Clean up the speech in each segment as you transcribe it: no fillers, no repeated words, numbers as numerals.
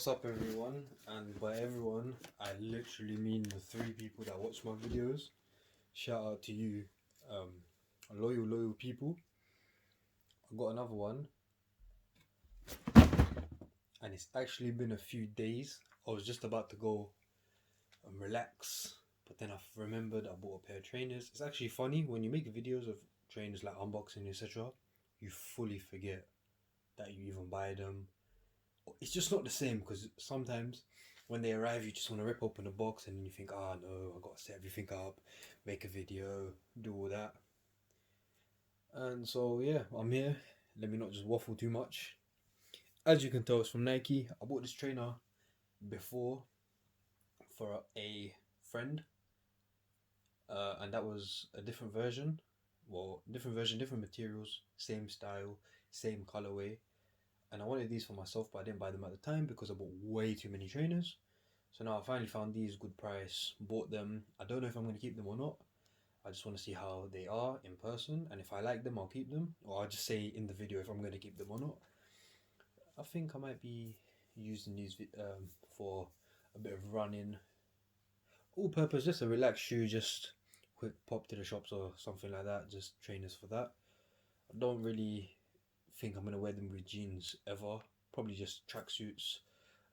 What's up everyone? And by everyone I literally mean the 3 people that watch my videos. Shout out to you, loyal people. I got another one and it's actually been a few days. I was just about to go and relax, but then I remembered I bought a pair of trainers. It's actually funny when you make videos of trainers like unboxing etc, you fully forget that you even buy them. It's just not the same because sometimes when they arrive you just want to rip open the box and then you think, oh no, I gotta set everything up, make a video, do all that. And so yeah, I'm here. Let me not just waffle too much. As you can tell, it's from Nike. I bought this trainer before for a friend, and that was a different version. Well, different version, different materials, same style, same colorway. And I wanted these for myself, but I didn't buy them at the time because I bought way too many trainers. So now I finally found these, good price, bought them. I don't know if I'm going to keep them or not. I just want to see how they are in person, and if I like them I'll keep them, or I'll just say in the video if I'm going to keep them or not. I think I might be using these for a bit of running, all purpose, just a relaxed shoe, just quick pop to the shops or something like that, just trainers for that. I don't really think I'm going to wear them with jeans ever, probably just tracksuits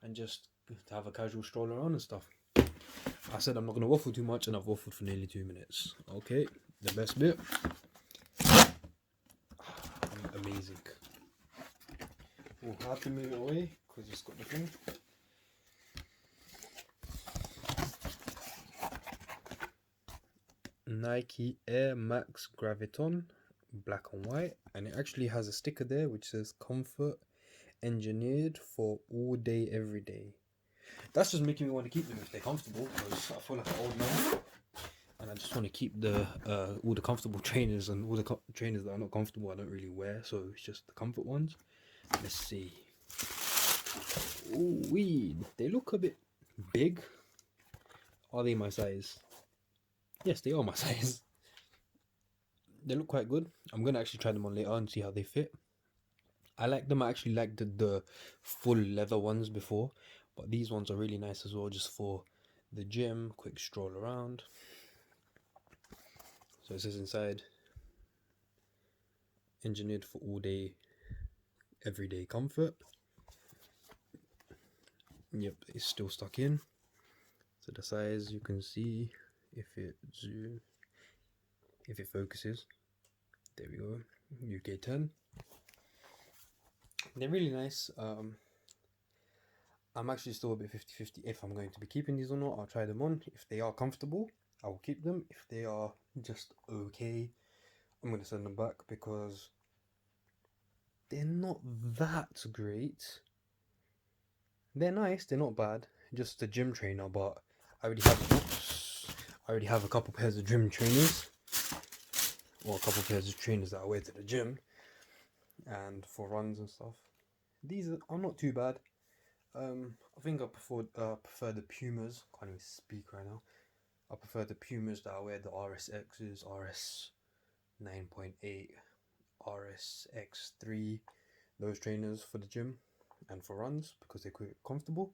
and just to have a casual stroll around and stuff. I said I'm not going to waffle too much and I've waffled for nearly 2 minutes. Okay, the best bit. Amazing. We'll have to move it away because it's got the thing. Nike Air Max Graviton, black and white, and it actually has a sticker there which says comfort engineered for all day every day. That's just making me want to keep them if they're comfortable, because I feel like an old man and I just want to keep the all the comfortable trainers, and all the trainers that are not comfortable I don't really wear, so it's just the comfort ones. Let's see. Ooh, they look a bit big. Are they my size? Yes, they are my size. They look quite good. I'm gonna actually try them on later and see how they fit. I like them. I actually liked the full leather ones before, but these ones are really nice as well, just for the gym, quick stroll around. So it says inside, engineered for all day everyday comfort. Yep, it's still stuck in. So the size, you can see if it focuses. There we go. UK 10. They're really nice. I'm actually still a bit 50-50 if I'm going to be keeping these or not. I'll try them on. If they are comfortable, I will keep them. If they are just okay, I'm going to send them back because they're not that great. They're nice, they're not bad. Just a gym trainer, but I already have a couple pairs of gym trainers, or a couple pairs of trainers that I wear to the gym and for runs and stuff. These are not too bad. I think I prefer the Pumas. Can't even speak right now. I prefer the Pumas that I wear, the RSXs, RS 9.8, RSX3, those trainers for the gym and for runs because they're quite comfortable.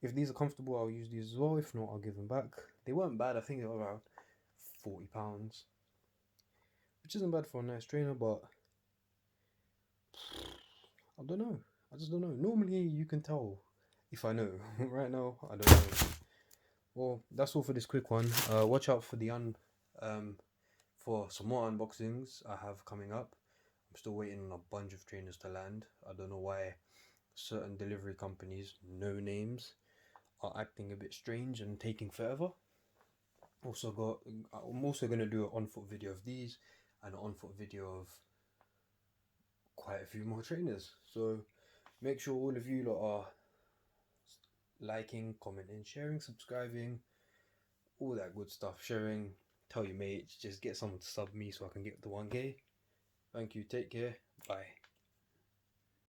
If these are comfortable, I'll use these as well. If not, I'll give them back. They weren't bad. I think they were around £40, which isn't bad for a nice trainer, but I don't know. I just don't know. Normally, you can tell if I know. Right now, I don't know. Well, that's all for this quick one. Watch out for the for some more unboxings I have coming up. I'm still waiting on a bunch of trainers to land. I don't know why certain delivery companies, no names, are acting a bit strange and taking forever. I'm also going to do an on-foot video of these and an on-foot video of quite a few more trainers. So make sure all of you lot are liking, commenting, sharing, subscribing, all that good stuff. Sharing, tell your mates, just get someone to sub me so I can get the 1K. Thank you, take care, bye.